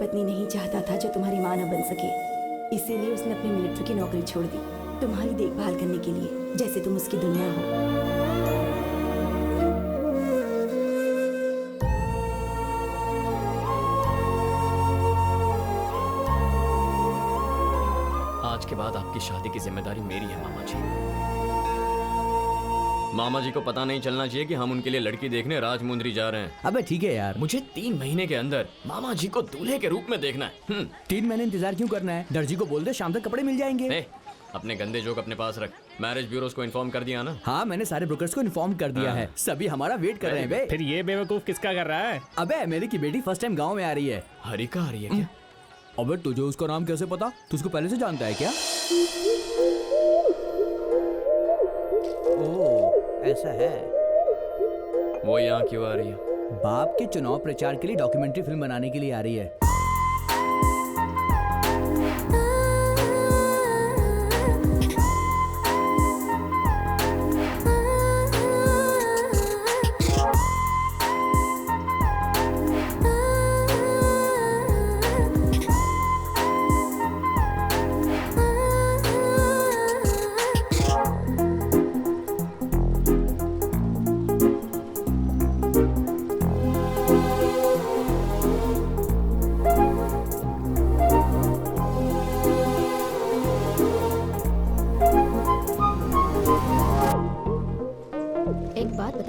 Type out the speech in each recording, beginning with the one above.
पत्नी नहीं चाहता था जो तुम्हारी माँ न बन सके, इसीलिए उसने अपनी मिलिट्री की नौकरी छोड़ दी तुम्हारी देखभाल करने के लिए, जैसे तुम उसकी दुनिया हो। आज के बाद आपकी शादी की जिम्मेदारी मेरी है मामा जी। मामा जी को पता नहीं चलना चाहिए कि हम उनके लिए लड़की देखने राजमुंदरी जा रहे हैं। अबे ठीक है यार, मुझे 3 महीने के अंदर मामा जी को दूल्हे के रूप में देखना है। 3 महीने इंतजार क्यों करना है? दर्जी को बोल दे शाम तक कपड़े मिल जाएंगे। अपने गंदे जोक अपने पास रख। मैरिज ब्यूरोस को इन्फॉर्म कर दिया ना? हाँ, मैंने सारे ब्रोकर्स को इन्फॉर्म कर दिया है। सभी हमारा वेट कर रहे हैं बे। फिर ये बेवकूफ किसका कर रहा है? अबे मेरी की बेटी फर्स्ट टाइम गाँव में आ रही है। हरिका आ रही है क्या? अबे तुझे उसका नाम कैसे पता? तू उसको पहले से जानता है क्या? ओह, ऐसा है। वो यहाँ क्यों आ रही है? बाप के चुनाव प्रचार के लिए डॉक्यूमेंट्री फिल्म बनाने के लिए आ रही है।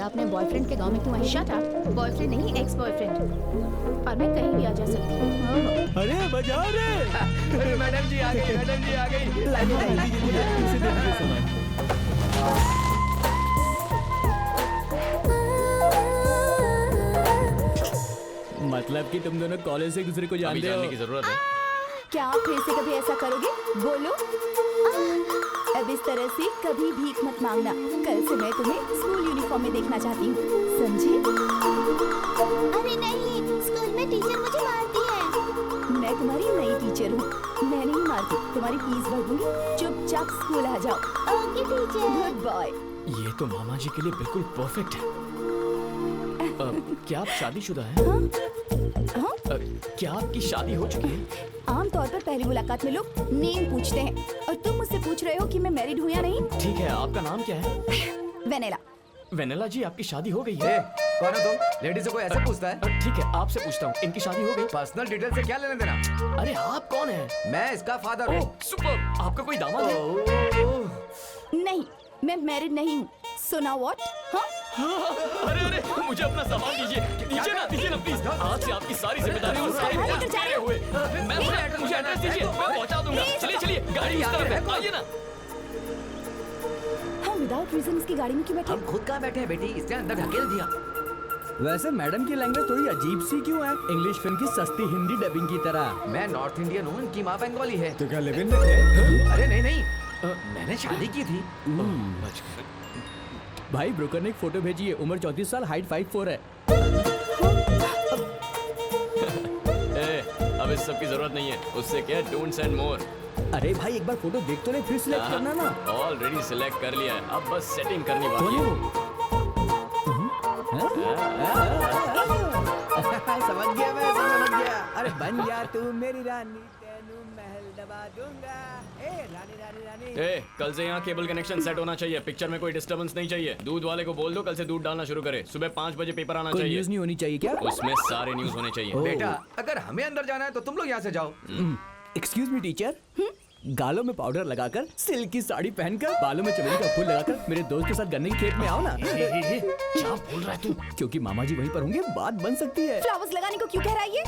अपने बॉयफ्रेंड के गांव में क्यों आई? Shut up. बॉयफ्रेंड नहीं, एक्स बॉयफ्रेंड। और मैं कहीं भी आ जा सकती हूँ। अरे बजा रे। मैडम जी आ गई, मैडम जी आ गई। मतलब कि तुम दोनों कॉलेज से एक दूसरे को जानते हो? जानने की जरूरत है? क्या आप फिर से कभी ऐसा करोगे? बोलो। अब इस तरह से कभी भीख मत मांगना। कल से मैं तुम्हें स्कूल यूनिफॉर्म में देखना चाहती हूँ, समझी? अरे नहीं, स्कूल में टीचर मुझे मारती है। मैं तुम्हारी नई टीचर हूँ, मैं नहीं मारती। तुम्हारी फीस भर दूंगी, चुपचाप स्कूल आ जाओ। Okay teacher. Good boy. ये तो मामा जी के लिए बिल्कुल परफेक्ट है। क्या आप शादीशुदा हैं? हाँ? क्या आपकी शादी हो चुकी है? आमतौर पर पहली मुलाकात में लोग नेम पूछते हैं, और तुम मुझसे पूछ रहे हो कि मैं मैरिड हूँ या नहीं। ठीक है, आपका नाम क्या है? वेनेला। वेनेला जी, आपकी शादी हो गई है? कौन हो तुम? लेडीज को ऐसे पूछता है? ठीक है, आपसे पूछता हूँ, इनकी शादी हो गई? पर्सनल डिटेल से क्या लेना देना? अरे आप कौन हैं? मैं इसका फादर हूँ। सुपर, आपका कोई दामाद है? नहीं, मैं मैरिड नहीं हूँ। So now what? हाँ? अरे मुझे अपना सामान दीजिए ना प्लीज। आज से आपकी सारी जिम्मेदारी और सारे मेरे हुए। मुझे एड्रेस दीजिए, मैं पहुंचा दूंगा। चलिए, गाड़ी इस तरफ है, आइए ना। हम विदाउट रीजन इसकी गाड़ी में क्यों बैठे? हम खुद कहाँ बैठे हैं बेटी, इसने अंदर ढकेल दिया। वैसे मैडम की लैंग्वेज थोड़ी अजीब सी क्यों है? इंग्लिश फिल्म की सस्ती हिंदी डबिंग की तरह। मैं नॉर्थ इंडियन हूँ, इनकी माँ बंगाली है। तो क्या लिव इन में थे? अरे नहीं, मैंने शादी की थी। भाई ब्रोकर ने एक फोटो भेजी है, उम्र 34 साल, हाइट 5'4" है। अब इस सब की जरूरत नहीं है, उससे क्या डोंट सेंड मोर। अरे भाई एक बार फोटो देख तो ले, फिर सिलेक्ट करना ना। ऑलरेडी सिलेक्ट कर लिया है, अब बस सेटिंग करनी बाकी है। समझ गया मैं, समझ गया। अरे बन जा तू मेरी रानी, तेनू महल दबा दूंगा। रानी रानी रानी। कल से यहाँ केबल कनेक्शन सेट होना चाहिए। पिक्चर में कोई डिस्टर्बेंस नहीं चाहिए। दूध वाले को बोल दो कल से दूध डालना शुरू करे। सुबह 5 बजे पेपर आना कोई चाहिए। न्यूज़ नहीं होनी चाहिए क्या? उसमें सारे न्यूज होने चाहिए। बेटा, अगर हमें अंदर जाना है तो तुम लोग यहाँ से जाओ। एक्सक्यूज मी टीचर, गालों में पाउडर लगाकर, सिल्क की साड़ी पहनकर, बालों में चमेली का फूल लगाकर मेरे दोस्त के साथ गन्ने के खेत में आओ ना। क्या बोल रहा है तू? क्योंकि मामा जी वहीं पर होंगे, बात बन सकती है। फ्लावर्स लगाने को क्यों कह रहा है ये?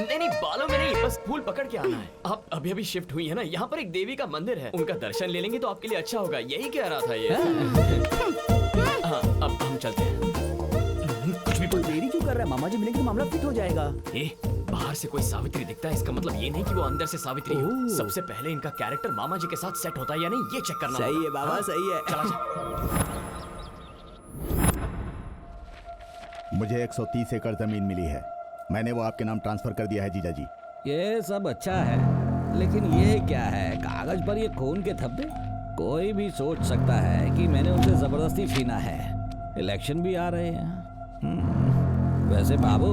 नहीं, बालों में नहीं, बस फूल पकड़ के आना है। आप अभी शिफ्ट हुई है ना, यहाँ पर एक देवी का मंदिर है, उनका दर्शन ले लेंगे तो आपके लिए अच्छा होगा। यही कह रहा था ये। हाँ, अब हम चलते हैं। कुछ भी कोई देरी क्यों कर रहा है? मामा जी मिलेंगे तो मामला फिट हो जाएगा। बाहर से कोई सावित्री दिखता है, इसका मतलब ये नहीं कि वो अंदर से सावित्री हो। सबसे पहले इनका कैरेक्टर मामा जी के साथ सेट होता है या नहीं, ये चेक करना। सही है बाबा, सही है। चला मुझे 130 एकड़ जमीन मिली है, मैंने वो आपके नाम ट्रांसफर कर दिया है जीजा जी। ये सब अच्छा है, लेकिन ये क्या है? कागज पर ये खून के धब्बे। कोई भी सोच सकता है कि मैंने उनसे जबरदस्ती छीना है। इलेक्शन भी आ रहे हैं। वैसे बाबू,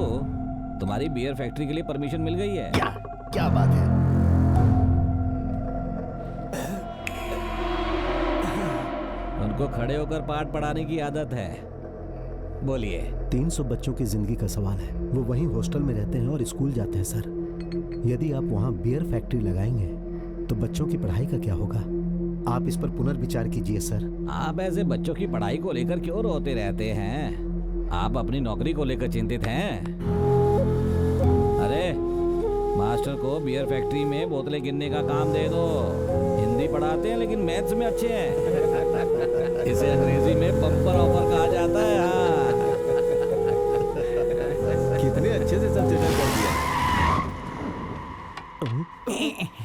तुम्हारी बियर फैक्ट्री के लिए परमिशन मिल गई है। क्या क्या बात है? उनको खड़े होकर पाठ पढ़ाने की आदत है। बोलिए। 300 बच्चों की जिंदगी का सवाल है। वो वहीं हॉस्टल में रहते हैं और स्कूल जाते हैं सर। यदि आप वहाँ बियर फैक्ट्री लगाएंगे तो बच्चों की पढ़ाई का क्या होगा? आप इस पर पुनर्विचार कीजिए सर। आप ऐसे बच्चों की पढ़ाई को लेकर क्यों रोते रहते हैं? आप अपनी नौकरी को लेकर चिंतित हैं? अरे मास्टर को बियर फैक्ट्री में बोतलें गिनने का काम दे दो। हिंदी पढ़ाते हैं लेकिन मैथ्स में अच्छे हैं। इसे अंग्रेजी में बम्पर ऑफर कहा जाता है। हाँ, कितने अच्छे से सब सेटल कर दिया।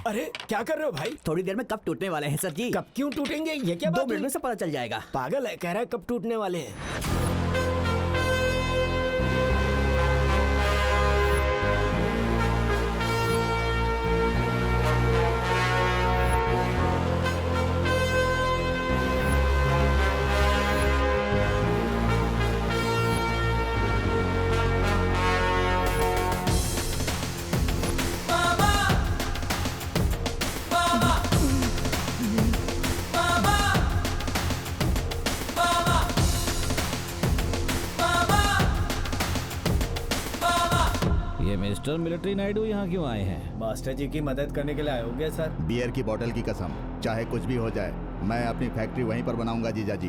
अरे क्या कर रहे हो भाई? थोड़ी देर में कब टूटने वाले हैं सर जी। कब क्यों टूटेंगे? ये क्या 2 बात मिनट हुई? में सब पता चल जाएगा। पागल है, कह रहा है कब टूटने वाले हैं। ये मिस्टर मिलिट्री नायडू यहाँ क्यों आए हैं? मास्टर जी की मदद करने के लिए आए होंगे सर। बियर की बोतल की कसम, चाहे कुछ भी हो जाए, मैं अपनी फैक्ट्री वहीं पर बनाऊंगा जीजा जी।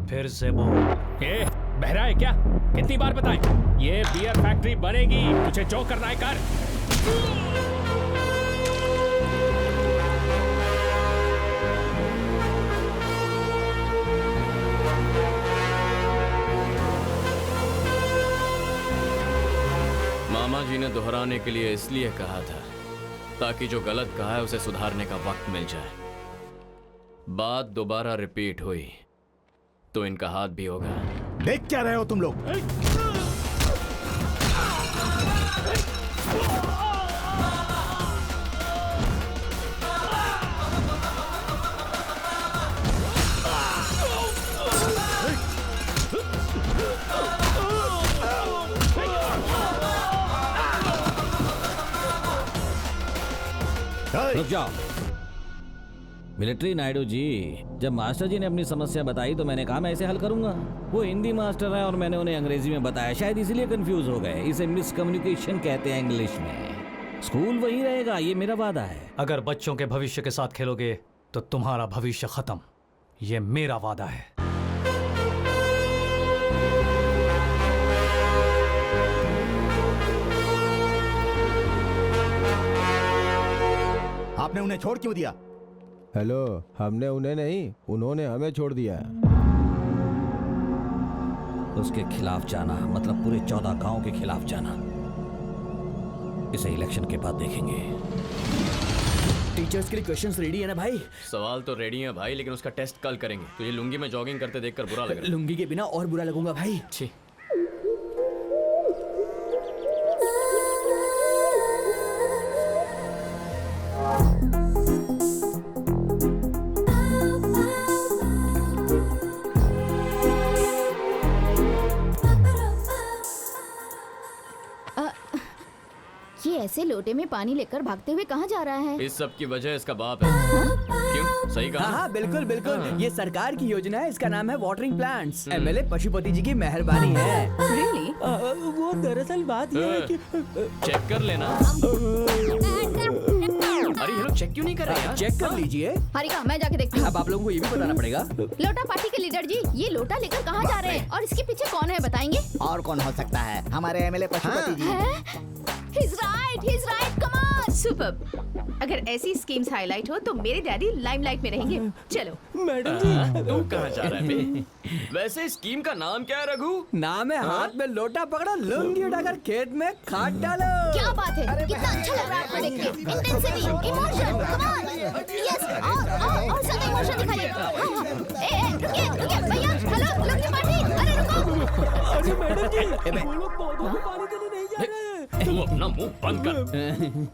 फिर से बोल। ए, बहरा है क्या? कितनी बार बताएं? ये बियर फैक्ट्री बनेगी, तुझे जो करना है कर। मामा जी ने दोहराने के लिए इसलिए कहा था ताकि जो गलत कहा है उसे सुधारने का वक्त मिल जाए। बात दोबारा रिपीट हुई तो इनका हाथ भी होगा। देख क्या रहे हो तुम लोग? रुक जाओ। मिलिट्री नायडू जी, जब मास्टर जी ने अपनी समस्या बताई तो मैंने कहा मैं इसे हल करूंगा। वो हिंदी मास्टर है और मैंने उन्हें अंग्रेजी में बताया, शायद इसीलिए कंफ्यूज हो गए। इसे मिसकम्युनिकेशन कहते हैं इंग्लिश में। स्कूल वही रहेगा, ये मेरा वादा है। अगर बच्चों के भविष्य के साथ खेलोगे तो तुम्हारा भविष्य खत्म, ये मेरा वादा है। आपने उन्हें छोड़ क्यों दिया? हेलो, हमने उन्हें नहीं, उन्होंने हमें छोड़ दिया। उसके खिलाफ जाना मतलब पूरे 14 गांव के खिलाफ जाना। इसे इलेक्शन के बाद देखेंगे। टीचर्स के लिए क्वेश्चंस रेडी है ना भाई? सवाल तो रेडी है भाई, लेकिन उसका टेस्ट कल करेंगे। तुझे लुंगी में जॉगिंग करते देखकर बुरा लग रहा है। लुंगी के बिना और बुरा लगूंगा भाई। छी। ये ऐसे लोटे में पानी लेकर भागते हुए कहाँ जा रहा है? इस सब की वजह इसका बाप है। क्यों? सही कहा? हाँ बिल्कुल बिल्कुल। ये सरकार की योजना है, इसका नाम है वाटरिंग प्लांट्स। एमएलए पशुपति जी की मेहरबानी है। रियली? वो दरअसल बात ये है कि चेक कर लेना। अरे ये लोग चेक क्यों नहीं कर रहे यार? चेक कर लीजिए। हरिका, मैं जाके देखती हूँ। अब आप लोगों को ये भी बताना पड़ेगा। लोटा पार्टी के लीडर जी, ये लोटा लेकर कहाँ जा रहे हैं और इसके पीछे कौन है बताएंगे? और कौन हो सकता है? हमारे MLA Pashupati ji. He's right, come on! Superb! अगर ऐसी स्कीम्स हाईलाइट हो तो मेरे डैडी लाइमलाइट में रहेंगे। चलो। मैडम जी, तू कहाँ जा रहा है बे? वैसे स्कीम का नाम क्या है रघु? नाम है हाथ में लोटा पकड़ो, लुंगी उठाकर खेत में खाद डालो। क्या बात है? कितना अच्छा लग रहा है आपको देख के। Intensity, emotion, come on. Yes, और ज्यादा इमोशन दिखाइए। रुकिए, भैया, हेलो, लुंगी पार्टी, अरे रुको। अरे मैडम जी, वो लोग पौधों को पानी देने नहीं जा रहे हैं। तू अपना मुंह बंद कर।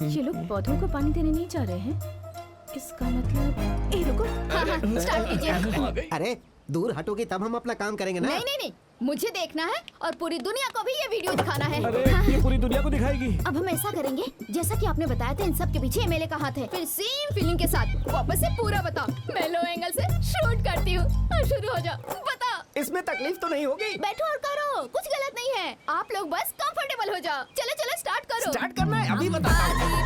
ये लोग पौधों को पानी देने नहीं जा रहे हैं? इसका मतलब रुको। हाँ, स्टार्ट कीजिए। अरे दूर हटोगी तब हम अपना काम करेंगे ना। नहीं, मुझे देखना है और पूरी दुनिया को भी ये वीडियो दिखाना है। अरे ये पूरी दुनिया को दिखाएगी। अब हम ऐसा करेंगे जैसा कि आपने बताया था, इन सब के पीछे एमएलए का हाथ है। फिर सेम फीलिंग के साथ वापस से पूरा बताओ। मैं लो एंगल से शूट करती हूँ और शुरू हो जाओ। बताओ। इसमें तकलीफ तो नहीं होगी? बैठो और करो, कुछ गलत नहीं है। आप लोग बस कंफर्टेबल हो जाओ। चलो चलो स्टार्ट करो। स्टार्ट करना है, अभी बताता हूँ।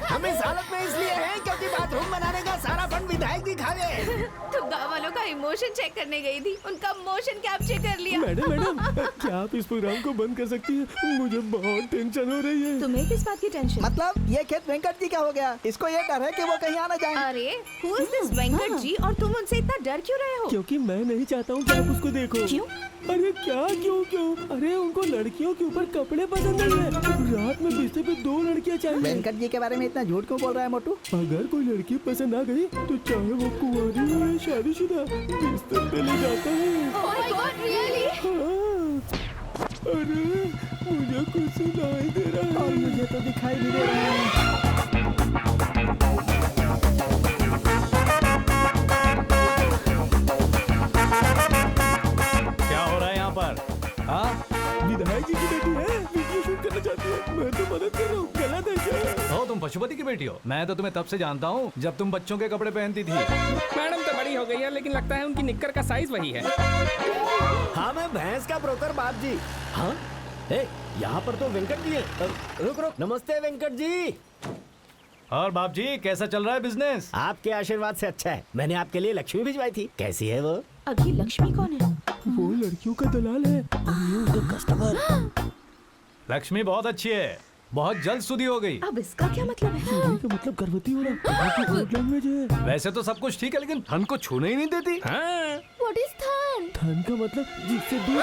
हम इस हालत में इसलिए हैं क्योंकि बाथरूम बनाने का सारा फंड विधायक जी खा गए। तो गाँव वालों का इमोशन चेक करने गई थी, उनका मोशन कैप्चर कर लिया। मैडम क्या आप इस प्रोग्राम को बंद कर सकती हैं? मुझे बहुत टेंशन हो रही है। तुम्हें किस बात की टेंशन? मतलब ये खेत वेंकट जी का हो गया, इसको ये डर है कि वो कहीं आना जाए। अरे who is this Venkat ji, और तुम उनसे इतना डर क्यों रहे हो? क्योंकि मैं नहीं चाहता हूँ कि आप उसको देखो। क्यों? अरे क्या क्यों क्यों? अरे उनको लड़कियों के ऊपर कपड़े पसंद नहीं है। रात में बिस्तर पे 2 लड़कियाँ चाहिए। वेंकट जी के बारे में इतना झूठ क्यों बोल रहा है मोटू? अगर कोई लड़की पसंद आ गई तो चाहे वो कुंवारी हो या शादीशुदा, बिस्तर पे ले जाता है। Oh my God, really? हाँ। अरे मुझे कुछ सुनाई दे रहा है। और मुझे तो दिखाई भी दे रहा है। क्या हो रहा है यहाँ पर? हाँ, विधायक जी की बेटी है, वीडियो शूट करना चाहती है। मैं तो मदद कर रहा हूँ, गलत है क्या? हो तुम पशुपति की बेटी हो? मैं तो तुम्हें तब से जानता हूँ जब तुम बच्चों के कपड़े पहनती थी। मैडम तो बड़ी हो गई है, लेकिन लगता है उनकी निक्कर का साइज वही है। हाँ मैं भैंस का ब्रोकर बाप जी। हाँ यहाँ पर तो वेंकट जी है। रुक रुक। नमस्ते वेंकट जी। और बाप जी कैसा चल रहा है बिजनेस? आपके आशीर्वाद से अच्छा है। मैंने आपके लिए लक्ष्मी भिजवाई थी। कैसी है वो? अभी लक्ष्मी कौन है? वो लड़कियों का दलाल है। कस्टमर। लक्ष्मी बहुत अच्छी है, बहुत जल्द सुधी हो गई। अब इसका क्या मतलब है? का मतलब गर्भवती होना। कोड लैंग्वेज है। वैसे तो सब कुछ ठीक है, लेकिन धन को छूने ही नहीं देती। हाँ। What is thorn? धन का मतलब जिससे दूर।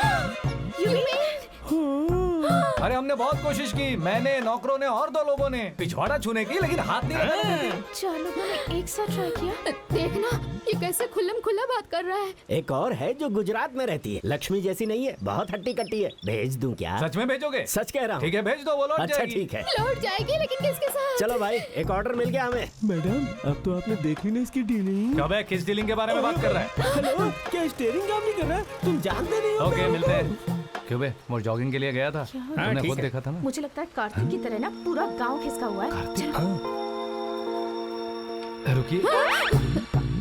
You mean? अरे हमने बहुत कोशिश की, मैंने, नौकरों ने और 2 लोगों ने पिछवाड़ा छूने की, लेकिन हाथ नहीं लगाने देती। 4 लोगों ने एक साथ ट्राई किया। देखना ये कैसे खुल्लम खुल्ला बात कर रहा है। एक और है जो गुजरात में रहती है। लक्ष्मी जैसी नहीं है, बहुत हट्टी कट्टी है। भेज दूं क्या? सच में भेजोगे? सच कह रहा हूँ। ठीक है भेज दो, वो लौट अच्छा जाएगी। ठीक है। लौट जाएगी, लेकिन किसके साथ? चलो भाई, एक ऑर्डर मिल गया हमें। मैडम अब तो आपने देख ली ना इसकी डीलिंग। कब है? किस डीलिंग के बारे में बात कर रहा है? हेलो, क्या स्टीयरिंग काम नहीं कर रहा? तुम जानते नहीं हो? ओके मिलते हैं। क्यों बे, वो जॉगिंग के लिए गया था, तुमने खुद देखा था ना? मुझे लगता है कार्तिक की तरह ना पूरा गांव खिसका हुआ है। चलो। रुकिए,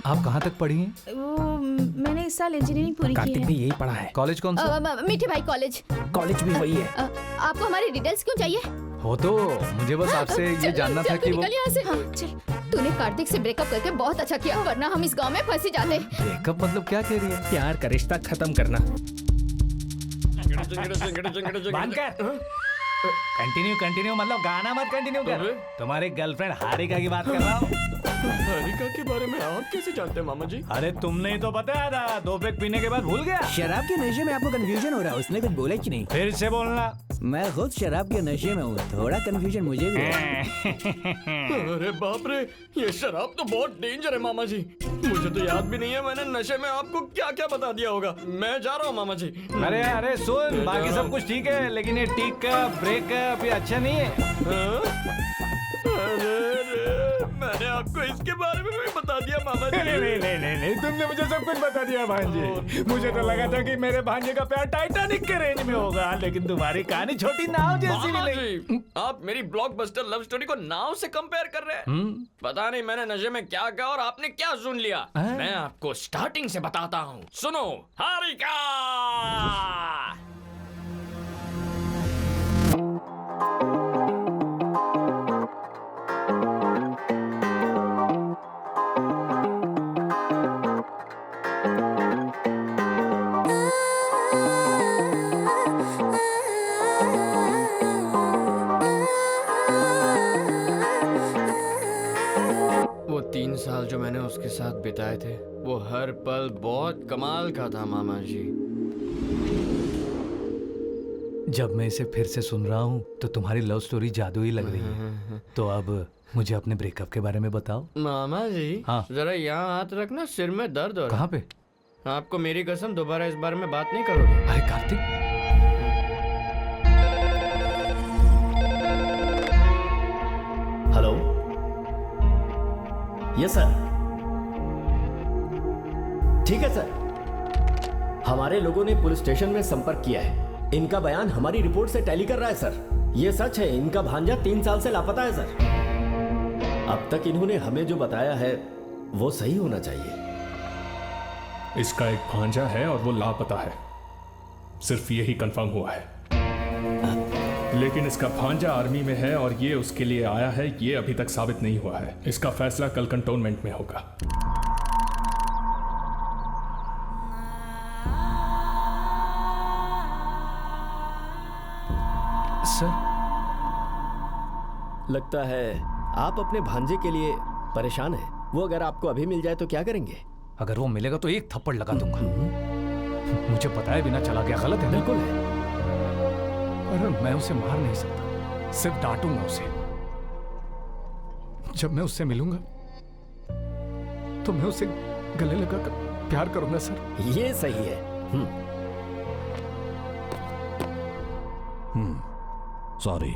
आप कहाँ तक पढ़ी हैं? वो मैंने इस साल इंजीनियरिंग पूरी की है। भी यही पढ़ा है। कॉलेज कौन सा? मीठे भाई कॉलेज। कॉलेज भी वही है। आपको हमारी डिटेल्स क्यों चाहिए? हो तो मुझे बस आपसे ये जानना था कि वो निकल यहाँ से। हाँ, चल। तूने कार्तिक से ब्रेकअप करके बहुत अच्छा किया, वरना हम इस गांव में फंस ही जाते। ब्रेकअप मतलब क्या कह रही है? प्यार का रिश्ता खत्म करना। कंटिन्यू मतलब गाना मत कंटिन्यू कर। तुम्हारी गर्लफ्रेंड हारिका की बात कर रहा हूँ। हारिका के बारे में आप कैसे जानते हैं मामा जी? अरे तुमने ही तो बताया था, 2 पैक पीने के बाद भूल गया। शराब के नशे में आपको कंफ्यूजन हो रहा है, उसने कुछ बोला कि नहीं? फिर से बोलना। मैं खुद शराब के नशे में हूँ, थोड़ा कंफ्यूजन मुझे भी है। अरे बाप रे, ये शराब तो बहुत डेंजर है मामा जी। मुझे तो याद भी नहीं है मैंने नशे में आपको क्या क्या बता दिया होगा। मैं जा रहा हूँ मामा जी। अरे अरे सुन, बाकी सब कुछ ठीक है, लेकिन ये टिकअप ब्रेकअप ये अच्छा नहीं है। अरे मैंने आपको इसके बारे में भी बता दिया मामा जी। नहीं, तुमने मुझे सब कुछ बता दिया भांजे। मुझे तो लगा था कि मेरे भांजे का प्यार टाइटैनिक के रेंज में होगा, लेकिन तुम्हारी कहानी छोटी नाव जैसी मामा मिली। जी, आप मेरी ब्लॉकबस्टर लव स्टोरी को नाव से कंपेयर कर रहे हैं। पता नहीं मैंने नशे में क्या कहा और आपने क्या सुन लिया। मैं आपको स्टार्टिंग से बताता हूँ, सुनो। हारिका वो 3 साल जो मैंने उसके साथ बिताए थे, वो हर पल बहुत कमाल का था मामा जी। जब मैं इसे फिर से सुन रहा हूँ तो तुम्हारी लव स्टोरी जादुई लग रही है। तो अब मुझे अपने ब्रेकअप के बारे में बताओ। मामा जी हाँ। जरा यहाँ हाथ रखना, सिर में दर्द हो रहा। कहाँ पे? आपको मेरी कसम दोबारा इस बारे में बात नहीं करोगे? अरे कार्तिक, यस सर। ठीक है सर, हमारे लोगों ने पुलिस स्टेशन में संपर्क किया है। इनका बयान हमारी रिपोर्ट से टैली कर रहा है सर। ये सच है, इनका भांजा 3 साल से लापता है सर। अब तक इन्होंने हमें जो बताया है वो सही होना चाहिए। इसका एक भांजा है और वो लापता है, सिर्फ यही कंफर्म हुआ है। लेकिन इसका भांजा आर्मी में है और ये उसके लिए आया है, ये अभी तक साबित नहीं हुआ है। इसका फैसला कल कंटोनमेंट में होगा। सर, लगता है आप अपने भांजे के लिए परेशान हैं। वो अगर आपको अभी मिल जाए तो क्या करेंगे? अगर वो मिलेगा तो एक थप्पड़ लगा दूंगा। मुझे बताए बिना चला गया, गलत है। बिल्कुल है। पर मैं उसे मार नहीं सकता, सिर्फ डांटूंगा उसे। जब मैं उससे मिलूंगा तो मैं उसे गले लगाकर प्यार करूंगा सर। ये सही है। सॉरी,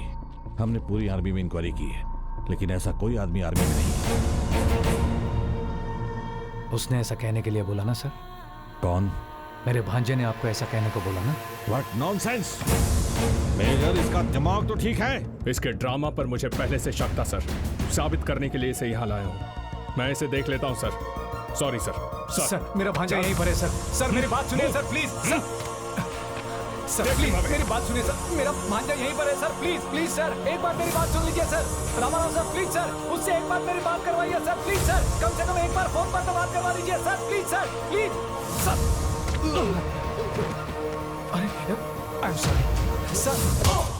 हमने पूरी आर्मी में इंक्वायरी की है, लेकिन ऐसा कोई आदमी आर्मी में नहीं है। उसने ऐसा कहने के लिए बोला ना सर? कौन? मेरे भांजे ने आपको ऐसा कहने को बोला ना? What nonsense! मेजर, इसका दिमाग तो ठीक है। इसके ड्रामा पर मुझे पहले से शक था सर। साबित करने के लिए इसे यहाँ लाया हूँ। मैं इसे देख लेता हूँ सर। Sorry sir. सर, मेरा भांजा यहीं पर है सर। सर, मेरी बात सुनिए सर, प्लीज। सर प्लीज मेरी बात सुनिए सर। मेरा भांजा यहीं पर है सर। प्लीज प्लीज सर, एक बार मेरी बात सुन लीजिए sir. Ramarao sir, please sir, उससे एक बार मेरी बात करवाइए सर। प्लीज सर, कम से कम एक बार फोन पर तो बात करवा लीजिए sir. Please sir, please sir. अरे आई एम सॉरी सर।